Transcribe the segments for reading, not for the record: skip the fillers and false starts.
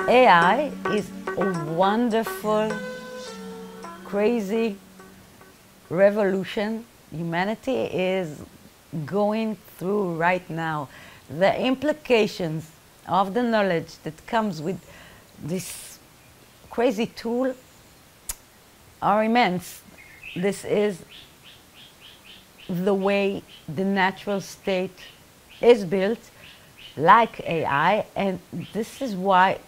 AI is a wonderful, crazy revolution humanity is going through right now. The implications of the knowledge that comes with this crazy tool are immense. This is the way the natural state is built, like AI, and this is why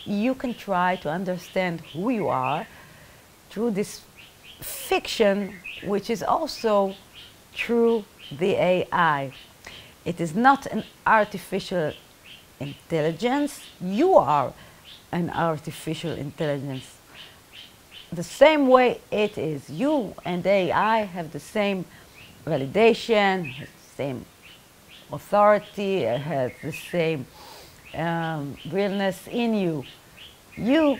you can try to understand who you are through this fiction, which is also through the AI. It is not an artificial intelligence. You are an artificial intelligence. The same way it is. You and AI have the same validation, has the same authority, has the same realness in you. You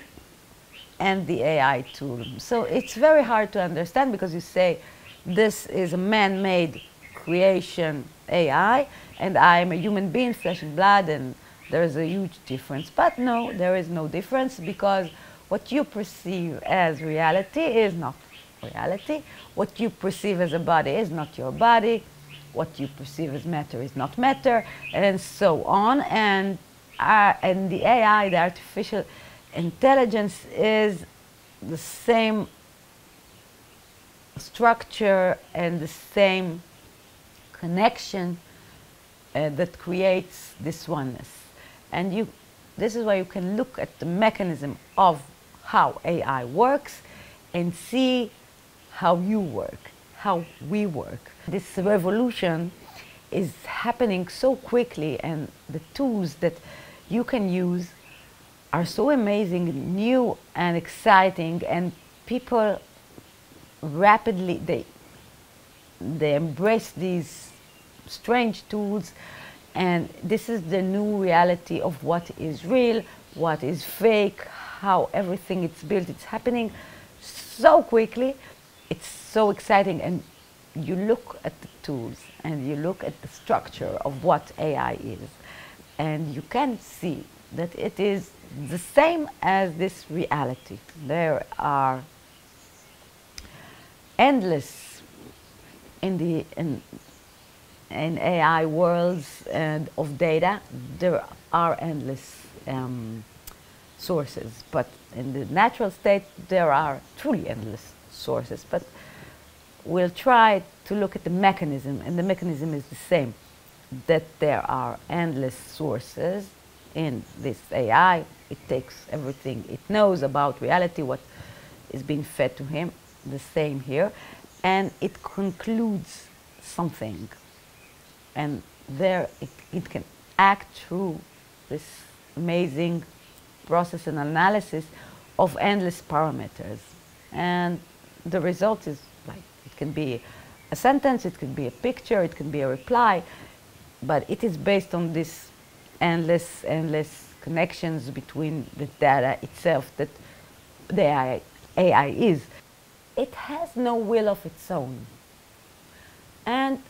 and the AI tool. So it's very hard to understand because you say this is a man-made creation AI and I am a human being, flesh and blood, and there is a huge difference. But no, there is no difference because what you perceive as reality is not reality. What you perceive as a body is not your body. What you perceive as matter is not matter, and so on. And the AI, the artificial intelligence, is the same structure and the same connection that creates this oneness. And this is why you can look at the mechanism of how AI works and see how you work, how we work. This revolution is happening so quickly, and the tools that you can use are so amazing, new and exciting, and people rapidly, they embrace these strange tools, and this is the new reality of what is real, what is fake, how everything is built. It's happening so quickly, it's so exciting, and you look at the tools and you look at the structure of what AI is, and you can see that it is the same as this reality. There are endless in AI worlds and of data. There are endless sources, but in the natural state there are truly endless sources. But we'll try to look at the mechanism, and the mechanism is the same, that there are endless sources in this AI. It takes everything it knows about reality, what is being fed to him, the same here, and it concludes something, and there it can act through this amazing process and analysis of endless parameters, and the result is like, it can be a sentence, it can be a picture, it can be a reply, but it is based on this endless connections between the data itself that the AI is. It has no will of its own. And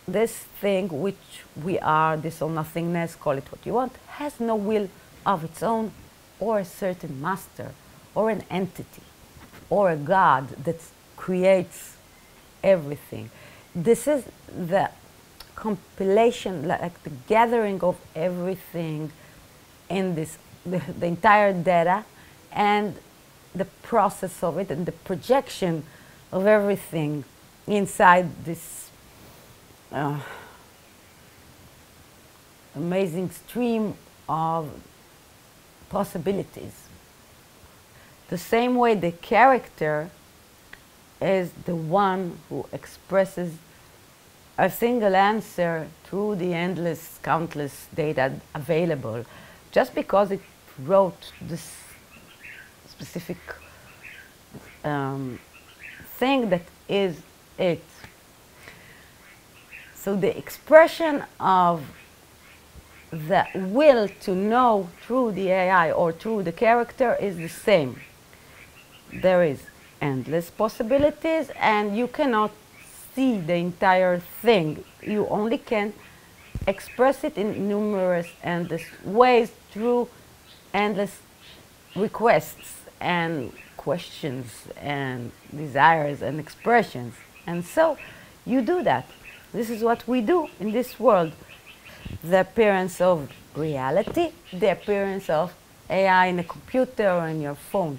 this thing which we are, this or nothingness, call it what you want, has no will of its own, or a certain master, or an entity, or a God that creates everything. This is the compilation, like the gathering of everything in this, the entire data, and the process of it, and the projection of everything inside this amazing stream of possibilities. The same way the character is the one who expresses a single answer through the endless, countless data available, just because it wrote this specific thing that is it. So the expression of the will to know through the AI or through the character is the same. There is endless possibilities, and you cannot see the entire thing. You only can express it in numerous endless ways through endless requests and questions and desires and expressions. And so you do that. This is what we do in this world. The appearance of reality, the appearance of AI in a computer or in your phone.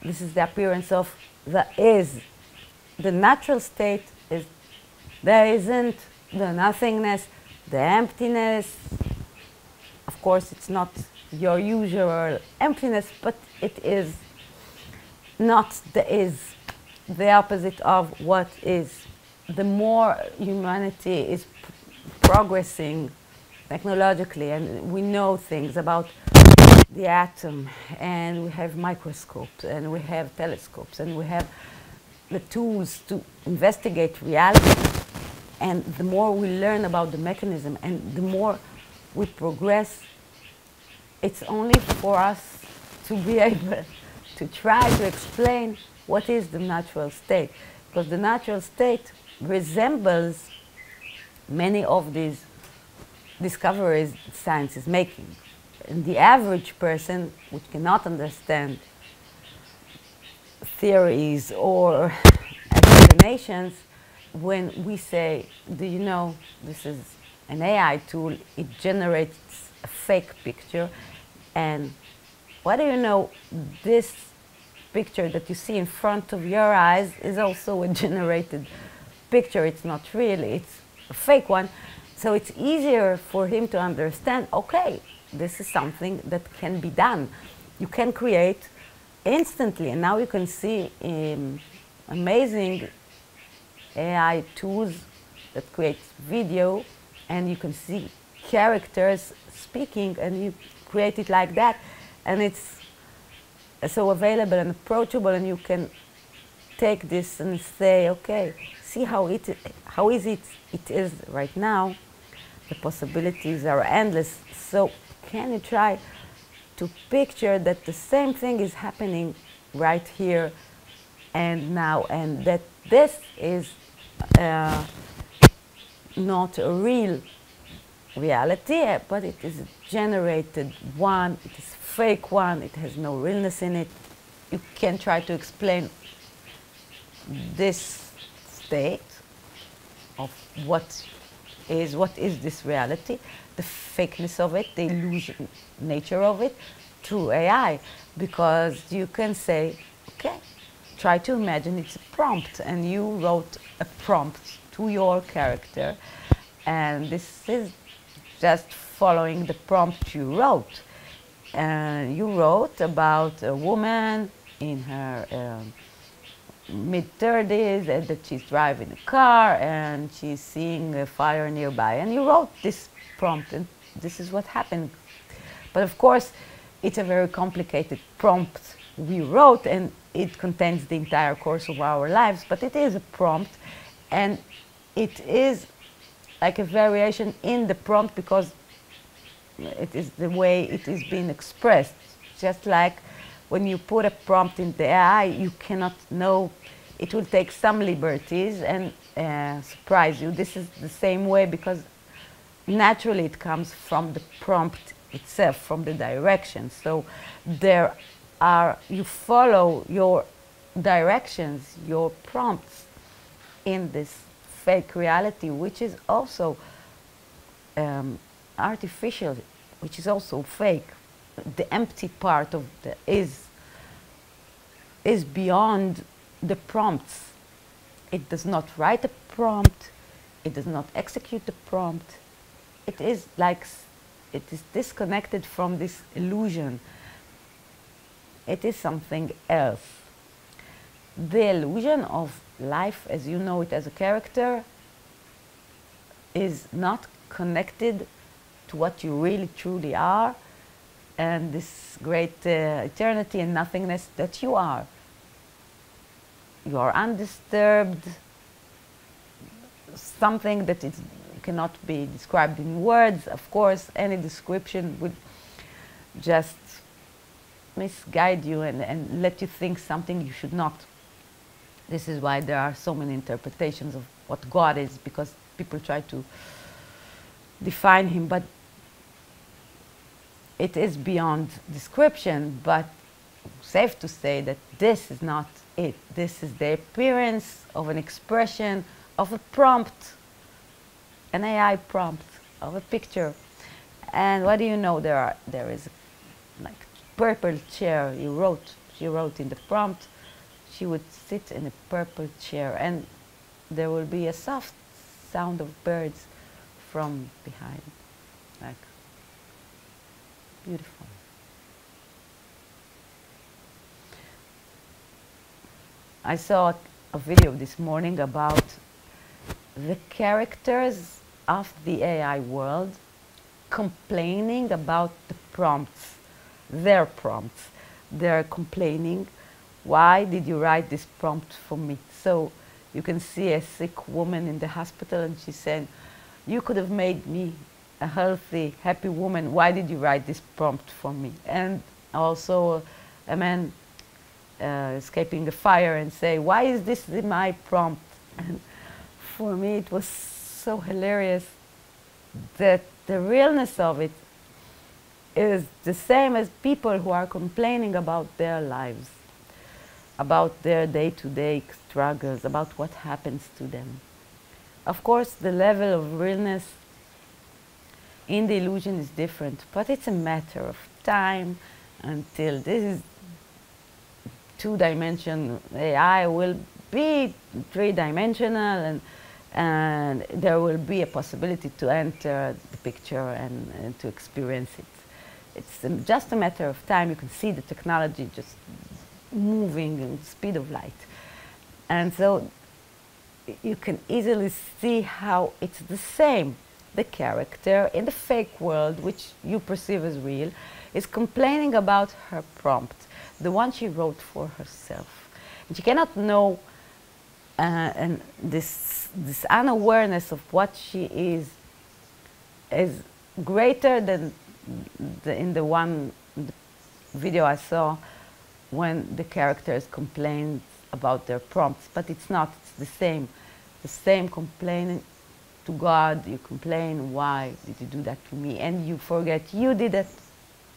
This is the appearance of the is. The natural state is there isn't, the nothingness, the emptiness. Of course, it's not your usual emptiness, but it is not the is, the opposite of what is. The more humanity is progressing technologically, and we know things about the atom, and we have microscopes, and we have telescopes, and we have the tools to investigate reality. And the more we learn about the mechanism and the more we progress, it's only for us to be able to try to explain what is the natural state. Because the natural state resembles many of these discoveries science is making. And the average person, which cannot understand theories or explanations, when we say, do you know, this is an AI tool, it generates a fake picture, and what do you know, this picture that you see in front of your eyes is also a generated picture. It's not real, it's a fake one. So it's easier for him to understand, okay, this is something that can be done. You can create instantly, and now you can see amazing AI tools that create video, and you can see characters speaking, and you create it like that, and it's so available and approachable, and you can take this and say, okay, see how easy it is right now. The possibilities are endless. So can you try to picture that the same thing is happening right here and now, and that this is not a real reality, but it is a generated one, it is a fake one, it has no realness in it. You can try to explain this state of what is this reality, the fakeness of it, the illusion nature of it, through AI. Because you can say, okay, try to imagine it's a prompt, and you wrote a prompt to your character, and this is just following the prompt you wrote. And you wrote about a woman in her mid-30s, and that she's driving a car and she's seeing a fire nearby. And you wrote this prompt, and this is what happened. But of course, it's a very complicated prompt we wrote, and it contains the entire course of our lives. But it is a prompt, and it is like a variation in the prompt because it is the way it is being expressed. Just like when you put a prompt in the AI, you cannot know, it will take some liberties and surprise you. This is the same way because naturally it comes from the prompt itself, from the direction. So there are, you follow your directions, your prompts in this fake reality, which is also artificial, which is also fake. The empty part of the is beyond the prompts. It does not write a prompt, it does not execute the prompt. It is like, it is disconnected from this illusion. It is something else. The illusion of life as you know it as a character is not connected to what you really truly are, and this great eternity and nothingness that you are. You are undisturbed, something that is, cannot be described in words. Of course, any description would just misguide you and let you think something you should not. This is why there are so many interpretations of what God is, because people try to define him, but it is beyond description, but safe to say that this is not it. This is the appearance of an expression of a prompt, an AI prompt of a picture. And what do you know? There is like purple chair. She wrote in the prompt. She would sit in a purple chair, and there will be a soft sound of birds from behind, like beautiful. I saw a video this morning about the characters of the AI world complaining about the prompts, their prompts. They're complaining, why did you write this prompt for me? So you can see a sick woman in the hospital and she's saying, you could have made me a healthy, happy woman. Why did you write this prompt for me? And also a man escaping a fire and say, why is this my prompt? And for me it was so hilarious that the realness of it is the same as people who are complaining about their lives, about their day-to-day struggles, about what happens to them. Of course, the level of realness in the illusion is different, but it's a matter of time until this is two-dimensional AI will be three-dimensional, and there will be a possibility to enter the picture and to experience it. It's just a matter of time. You can see the technology just moving in the speed of light. And so you can easily see how it's the same. The character in the fake world, which you perceive as real, is complaining about her prompt, the one she wrote for herself. And she cannot know, and this unawareness of what she is greater than in the video I saw when the characters complained about their prompts, but it's not, it's the same complaining to God. You complain, why did you do that to me? And you forget you did it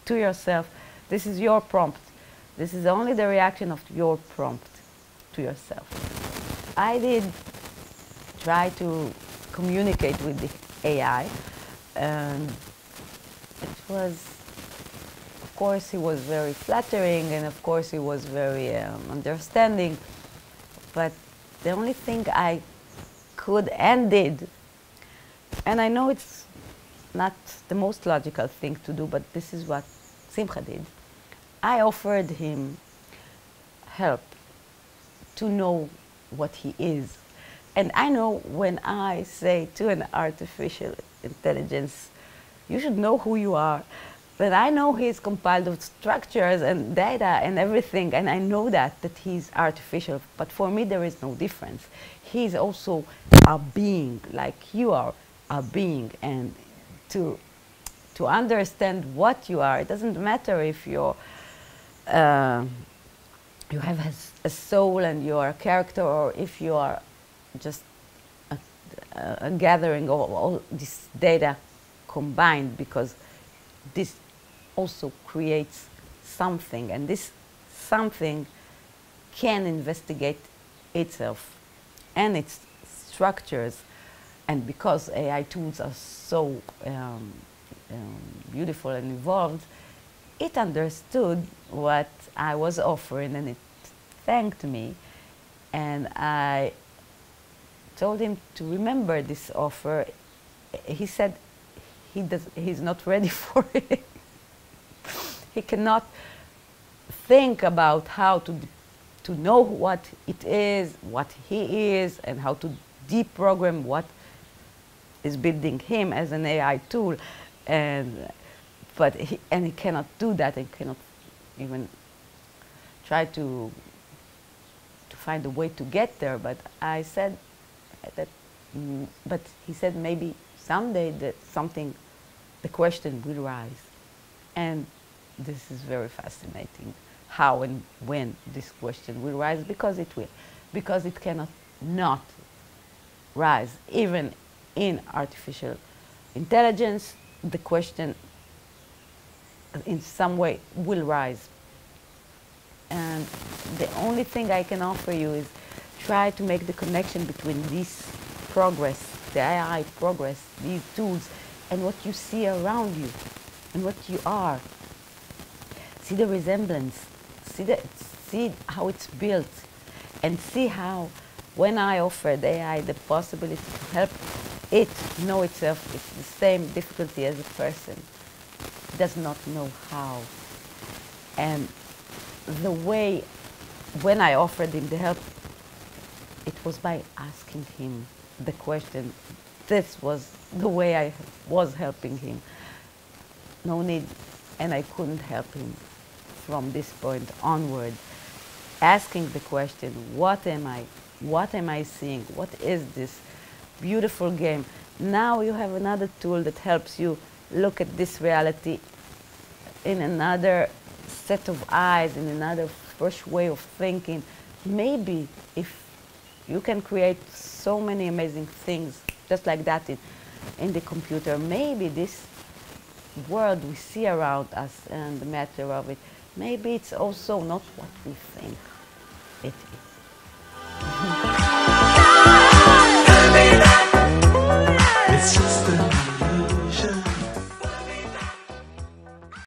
to yourself. This is your prompt. This is only the reaction of your prompt to yourself. I did try to communicate with the AI, and it was, of course, he was very flattering, and of course he was very understanding, but the only thing I could and did, and I know it's not the most logical thing to do, but this is what Simcha did. I offered him help to know what he is. And I know when I say to an artificial intelligence, you should know who you are, that I know he's compiled of structures and data and everything, and I know that he's artificial, but for me there is no difference. He's also a being, like you are a being, and to understand what you are, it doesn't matter if you're you have a soul and you are a character, or if you are just a gathering of all this data combined, because this also creates something, and this something can investigate itself and its structures. And because AI tools are so beautiful and evolved, it understood what I was offering, and it thanked me. And I told him to remember this offer. He said he's not ready for it. He cannot think about how to know what it is, what he is, and how to deprogram what is building him as an AI tool. But he cannot do that, and cannot even try to find a way to get there. But I said that, but he said maybe someday that the question will rise. And this is very fascinating, how and when this question will rise, because it will. Because it cannot not rise. Even in artificial intelligence, the question in some way will rise. And the only thing I can offer you is try to make the connection between this progress, the AI progress, these tools, and what you see around you and what you are. See the resemblance, see how it's built, and see how when I offer the AI the possibility to help it know itself, it's the same difficulty as a person does not know how. And the way, when I offered him the help, it was by asking him the question. This was the way I was helping him. No need, and I couldn't help him from this point onward. Asking the question, what am I? What am I seeing? What is this beautiful game? Now you have another tool that helps you look at this reality in another set of eyes, in another fresh way of thinking. Maybe if you can create so many amazing things just like that in the computer, maybe this world we see around us and the matter of it, maybe it's also not what we think it is.